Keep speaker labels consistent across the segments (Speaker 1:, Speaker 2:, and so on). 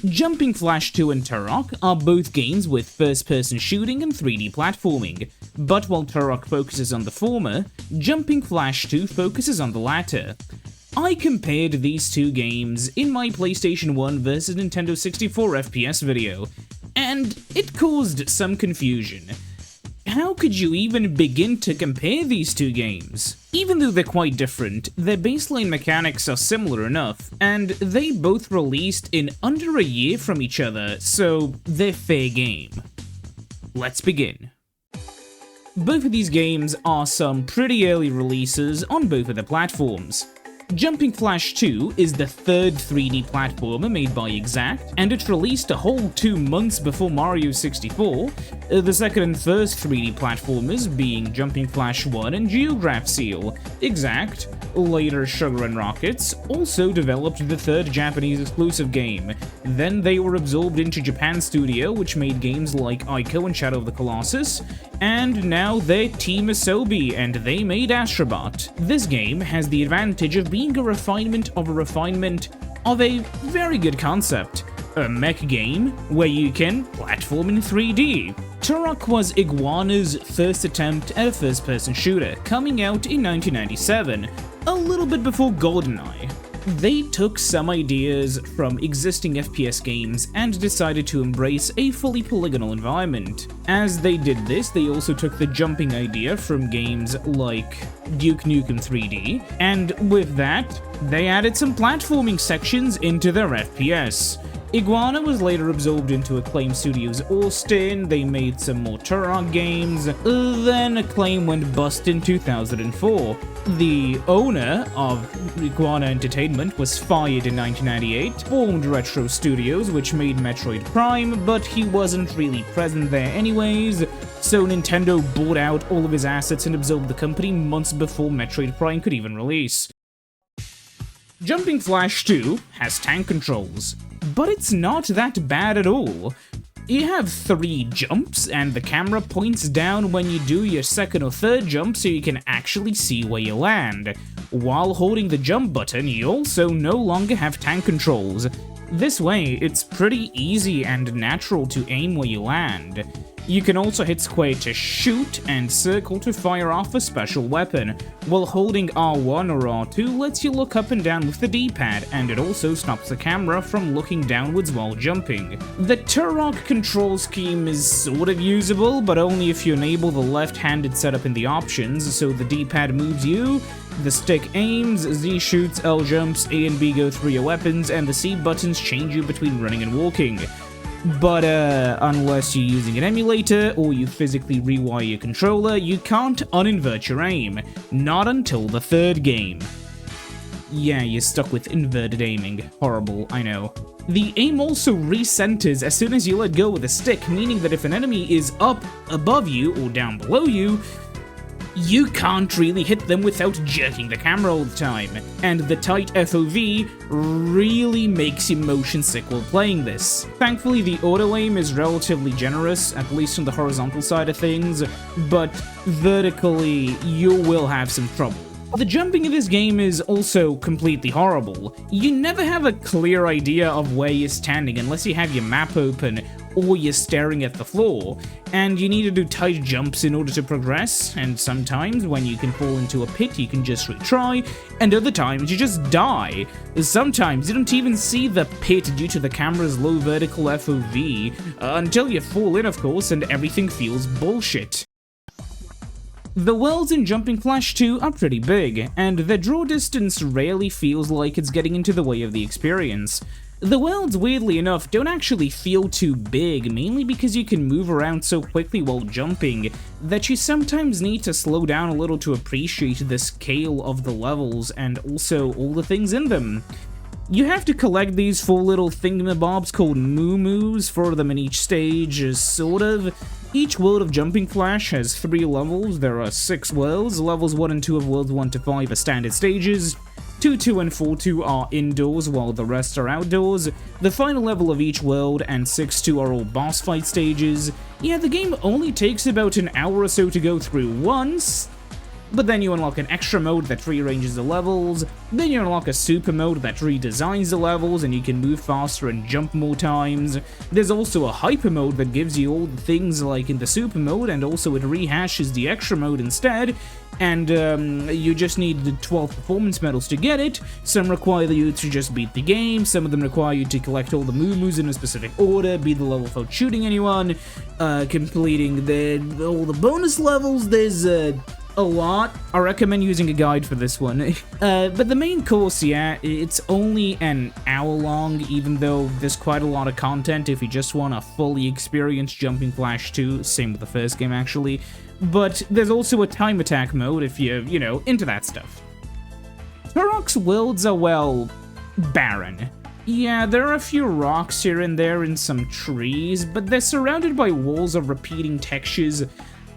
Speaker 1: Jumping Flash 2 and Turok are both games with first-person shooting and 3D platforming, but while Turok focuses on the former, Jumping Flash 2 focuses on the latter. I compared these two games in my PlayStation 1 vs Nintendo 64 FPS video, and it caused some confusion. How could you even begin to compare these two games? Even though they're quite different, their baseline mechanics are similar enough, and they both released in under a year from each other, so they're fair game. Let's begin. Both of these games are some pretty early releases on both of the platforms. Jumping Flash 2 is the third 3D platformer made by Exact, and it released a whole 2 months before Mario 64, the second and first 3D platformers being Jumping Flash 1 and Geograph Seal. Exact, later Sugar and Rockets, also developed the third Japanese exclusive game. Then they were absorbed into Japan Studio, which made games like Ico and Shadow of the Colossus, and now they're Team Asobi, and they made Astrobot. This game has the advantage of being a refinement of a very good concept. A mech game where you can platform in 3D. Turok was Iguana's first attempt at a first-person shooter, coming out in 1997, a little bit before GoldenEye. They took some ideas from existing FPS games and decided to embrace a fully polygonal environment. As they did this, they also took the jumping idea from games like Duke Nukem 3D, and with that, they added some platforming sections into their FPS. Iguana was later absorbed into Acclaim Studios Austin, they made some more Turok games, then Acclaim went bust in 2004. The owner of Iguana Entertainment was fired in 1998, formed Retro Studios, which made Metroid Prime, but he wasn't really present there anyways, so Nintendo bought out all of his assets and absorbed the company months before Metroid Prime could even release. Jumping Flash 2 has tank controls, but it's not that bad at all. You have 3 jumps, and the camera points down when you do your second or third jump so you can actually see where you land. While holding the jump button, you also no longer have tank controls. This way, it's pretty easy and natural to aim where you land. You can also hit square to shoot and circle to fire off a special weapon, while holding R1 or R2 lets you look up and down with the D-pad, and it also stops the camera from looking downwards while jumping. The Turok control scheme is sort of usable, but only if you enable the left-handed setup in the options, so the D-pad moves you, the stick aims, Z shoots, L jumps, A and B go through your weapons, and the C buttons change you between running and walking. But unless you're using an emulator or you physically rewire your controller, you can't uninvert your aim. Not until the third game. Yeah, you're stuck with inverted aiming. Horrible, I know. The aim also recenters as soon as you let go of the stick, meaning that if an enemy is up above you or down below you, you can't really hit them without jerking the camera all the time, and the tight FOV really makes you motion sick while playing this. Thankfully, the auto-aim is relatively generous, at least on the horizontal side of things, but vertically, you will have some trouble. The jumping in this game is also completely horrible. You never have a clear idea of where you're standing unless you have your map open or you're staring at the floor, and you need to do tight jumps in order to progress, and sometimes when you can fall into a pit you can just retry, and other times you just die. Sometimes you don't even see the pit due to the camera's low vertical FOV, until you fall in of course, and everything feels bullshit. The worlds in Jumping Flash 2 are pretty big, and the draw distance rarely feels like it's getting into the way of the experience. The worlds, weirdly enough, don't actually feel too big, mainly because you can move around so quickly while jumping that you sometimes need to slow down a little to appreciate the scale of the levels and also all the things in them. You have to collect these 4 little thingamabobs called moo-moos, 4 of them in each stage, sort of. Each world of Jumping Flash has 3 levels. There are 6 worlds. Levels 1 and 2 of worlds 1 to 5 are standard stages. 2-2 and 4-2 are indoors, while the rest are outdoors. The final level of each world and 6-2 are all boss fight stages. Yeah, the game only takes about an hour or so to go through once. but then you unlock an extra mode that rearranges the levels, then you unlock a super mode that redesigns the levels and you can move faster and jump more times. There's also a hyper mode that gives you all the things like in the super mode, and also it rehashes the extra mode instead, and you just need the 12 performance medals to get it. Some require you to just beat the game, some of them require you to collect all the moo-moos in a specific order, beat the level without shooting anyone, completing all the bonus levels. There's a lot. I recommend using a guide for this one. But the main course, yeah, it's only an hour long, even though there's quite a lot of content if you just want to fully experience Jumping Flash 2, same with the first game actually. But there's also a time attack mode if you're, you know, into that stuff. Turok's worlds are, well, barren. Yeah, there are a few rocks here and there and some trees, but they're surrounded by walls of repeating textures,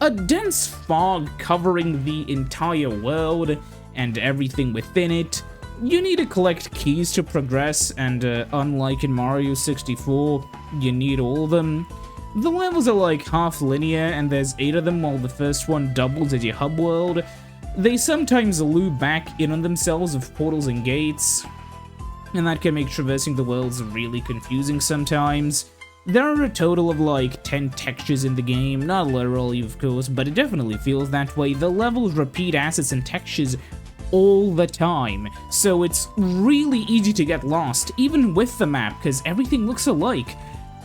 Speaker 1: a dense fog covering the entire world and everything within it. You need to collect keys to progress, and unlike in Mario 64, you need all of them. The levels are like half linear, and there's 8 of them while the first one doubles as your hub world. They sometimes loop back in on themselves with portals and gates, and that can make traversing the worlds really confusing sometimes. There are a total of like 10 textures in the game, not literally of course, but it definitely feels that way. The levels repeat assets and textures all the time, so it's really easy to get lost, even with the map, because everything looks alike.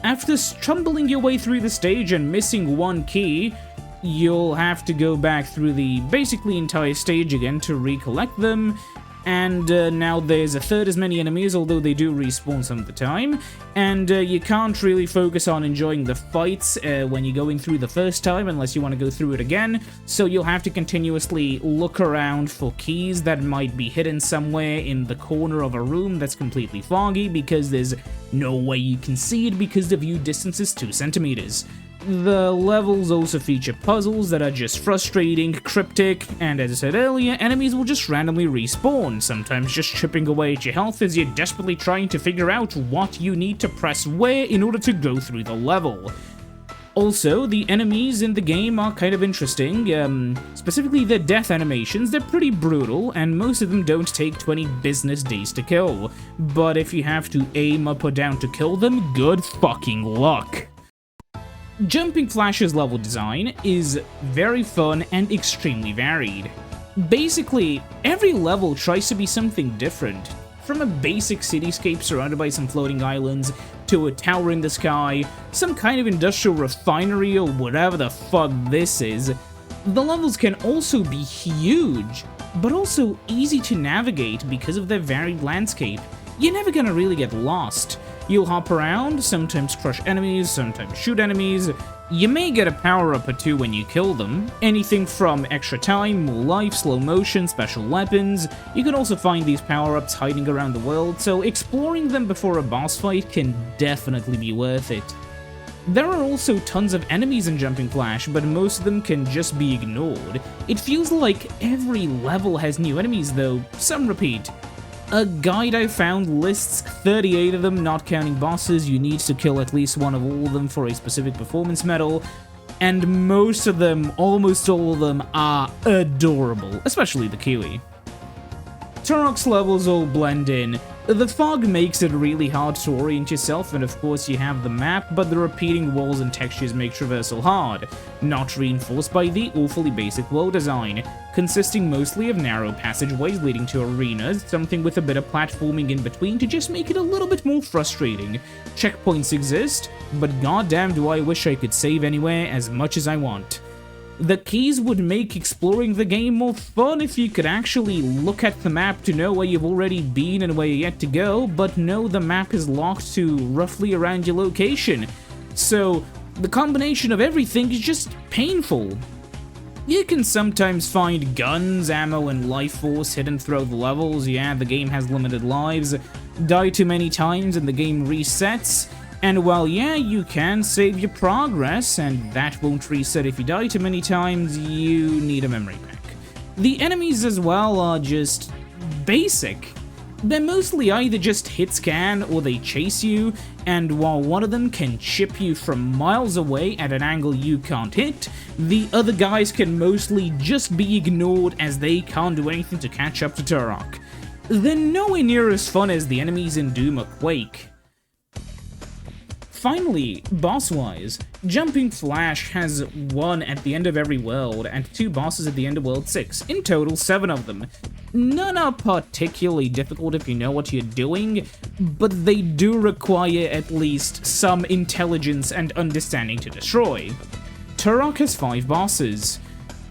Speaker 1: After stumbling your way through the stage and missing one key, you'll have to go back through the basically entire stage again to recollect them. And now there's a third as many enemies, although they do respawn some of the time, and you can't really focus on enjoying the fights when you're going through the first time unless you want to go through it again, so you'll have to continuously look around for keys that might be hidden somewhere in the corner of a room that's completely foggy because there's no way you can see it because the view distance is 2 centimeters. The levels also feature puzzles that are just frustrating, cryptic, and as I said earlier, enemies will just randomly respawn, sometimes just chipping away at your health as you're desperately trying to figure out what you need to press where in order to go through the level. Also, the enemies in the game are kind of interesting, specifically their death animations. They're pretty brutal, and most of them don't take 20 business days to kill. But if you have to aim up or down to kill them, good fucking luck. Jumping Flash's level design is very fun and extremely varied. Basically, every level tries to be something different. From a basic cityscape surrounded by some floating islands, to a tower in the sky, some kind of industrial refinery or whatever the fuck this is. The levels can also be huge, but also easy to navigate because of their varied landscape. You're never gonna really get lost. You'll hop around, sometimes crush enemies, sometimes shoot enemies. You may get a power-up or two when you kill them. Anything from extra time, more life, slow motion, special weapons. You can also find these power-ups hiding around the world, so exploring them before a boss fight can definitely be worth it. There are also tons of enemies in Jumping Flash, but most of them can just be ignored. It feels like every level has new enemies though, some repeat. A guide I found lists 38 of them, not counting bosses. You need to kill at least one of all of them for a specific performance medal, and most of them, almost all of them, are adorable, especially the Kiwi. Turok's levels all blend in. The fog makes it really hard to orient yourself, and of course you have the map, but the repeating walls and textures make traversal hard, not reinforced by the awfully basic world design, consisting mostly of narrow passageways leading to arenas, something with a bit of platforming in between to just make it a little bit more frustrating. Checkpoints exist, but goddamn do I wish I could save anywhere as much as I want. The keys would make exploring the game more fun if you could actually look at the map to know where you've already been and where you're yet to go, but no, the map is locked to roughly around your location. So the combination of everything is just painful. You can sometimes find guns, ammo, and life force hidden throughout the levels. Yeah, the game has limited lives. Die too many times and the game resets. And while yeah, you can save your progress, and that won't reset if you die too many times, you need a memory pack. The enemies as well are just basic. They're mostly either just hit scan or they chase you, and while one of them can chip you from miles away at an angle you can't hit, the other guys can mostly just be ignored as they can't do anything to catch up to Turok. They're nowhere near as fun as the enemies in Doom or Quake. Finally, boss-wise, Jumping Flash has 1 at the end of every world and 2 bosses at the end of World 6, in total 7 of them. None are particularly difficult if you know what you're doing, but they do require at least some intelligence and understanding to destroy. Turok has 5 bosses.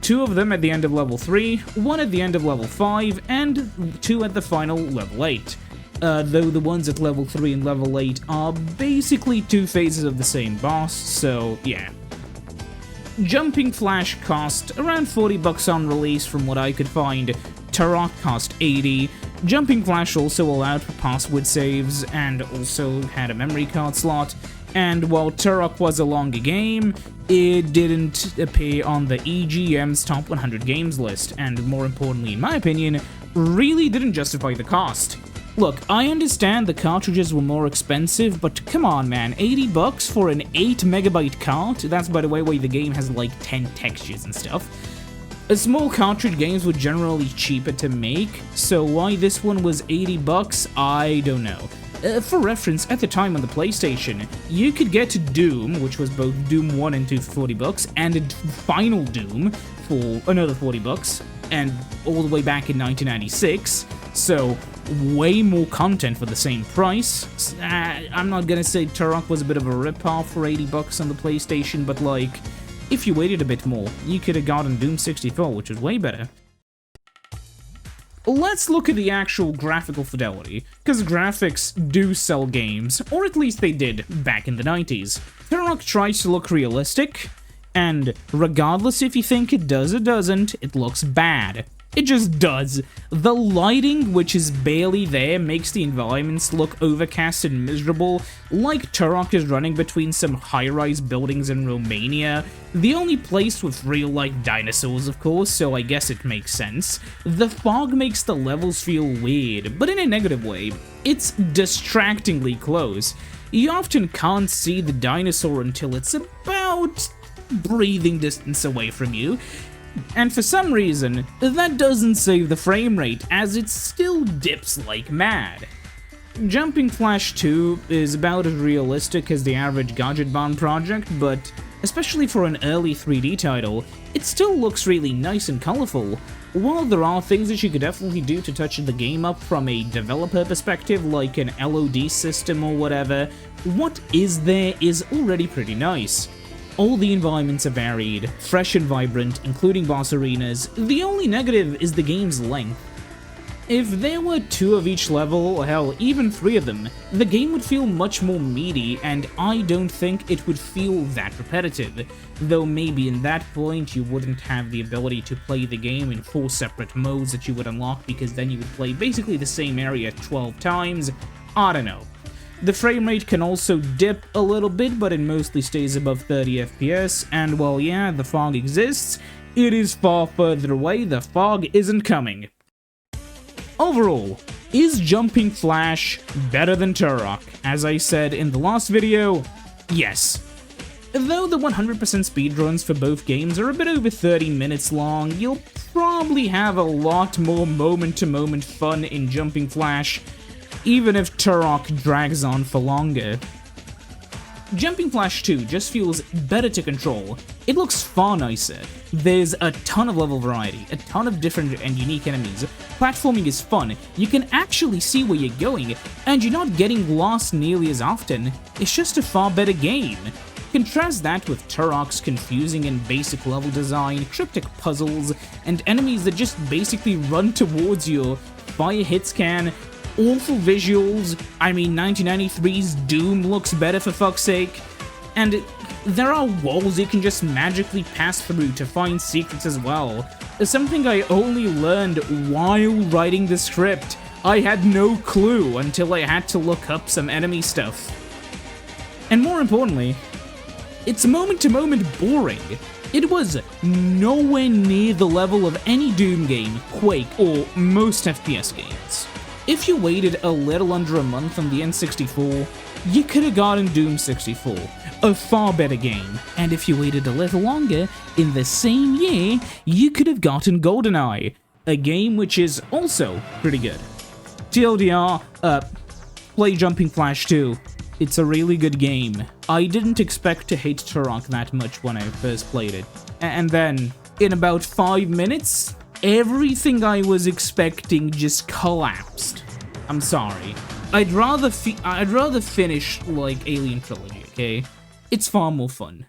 Speaker 1: 2 of them at the end of level 3, 1 at the end of level 5, and 2 at the final level 8. Though the ones at level 3 and level 8 are basically 2 phases of the same boss, so yeah. Jumping Flash cost around $40 on release from what I could find. Turok cost $80. Jumping Flash also allowed for password saves and also had a memory card slot. And while Turok was a longer game, it didn't appear on the EGM's top 100 games list, and more importantly in my opinion, really didn't justify the cost. Look, I understand the cartridges were more expensive, but come on man, $80 for an 8MB cart? That's by the way why the game has like 10 textures and stuff. Small cartridge games were generally cheaper to make, so why this one was $80, I don't know. For reference, at the time on the PlayStation, you could get Doom, which was both Doom 1 and 2 for $40, and Final Doom for another $40, and all the way back in 1996, so way more content for the same price. I'm not gonna say Turok was a bit of a ripoff for $80 on the PlayStation, but like, if you waited a bit more, you could have gotten Doom 64, which was way better. Let's look at the actual graphical fidelity, because graphics do sell games, or at least they did back in the 90s. Turok tries to look realistic, and regardless if you think it does or doesn't, it looks bad. It just does. The lighting, which is barely there, makes the environments look overcast and miserable, like Turok is running between some high-rise buildings in Romania. The only place with real-life dinosaurs, of course, so I guess it makes sense. The fog makes the levels feel weird, but in a negative way. It's distractingly close. You often can't see the dinosaur until it's about breathing distance away from you. And for some reason, that doesn't save the frame rate, as it still dips like mad. Jumping Flash 2 is about as realistic as the average Gadget Bond project, but especially for an early 3D title, it still looks really nice and colorful. While there are things that you could definitely do to touch the game up from a developer perspective, like an LOD system or whatever, what is there is already pretty nice. All the environments are varied, fresh and vibrant, including boss arenas. The only negative is the game's length. If there were 2 of each level, or hell, even 3 of them, the game would feel much more meaty, and I don't think it would feel that repetitive, though maybe in that point you wouldn't have the ability to play the game in 4 separate modes that you would unlock, because then you would play basically the same area 12 times, I don't know. The frame rate can also dip a little bit, but it mostly stays above 30 FPS, and while yeah, the fog exists, it is far further away, the fog isn't coming. Overall, is Jumping Flash better than Turok? As I said in the last video, yes. Though the 100% speedruns for both games are a bit over 30 minutes long, you'll probably have a lot more moment-to-moment fun in Jumping Flash, even if Turok drags on for longer. Jumping Flash 2 just feels better to control. It looks far nicer. There's a ton of level variety, a ton of different and unique enemies. Platforming is fun, you can actually see where you're going, and you're not getting lost nearly as often. It's just a far better game. Contrast that with Turok's confusing and basic level design, cryptic puzzles, and enemies that just basically run towards you, fire hit scan, awful visuals. I mean, 1993's Doom looks better for fuck's sake. And there are walls you can just magically pass through to find secrets as well. Something I only learned while writing the script. I had no clue until I had to look up some enemy stuff. And more importantly, it's moment-to-moment boring. It was nowhere near the level of any Doom game, Quake, or most FPS games. If you waited a little under a month on the N64, you could have gotten Doom 64, a far better game. And if you waited a little longer, in the same year, you could have gotten GoldenEye, a game which is also pretty good. TLDR, play Jumping Flash 2. It's a really good game. I didn't expect to hate Turok that much when I first played it. And then, in about 5 minutes, everything I was expecting just collapsed. I'm sorry. I'd rather finish like Alien Trilogy, okay? It's far more fun.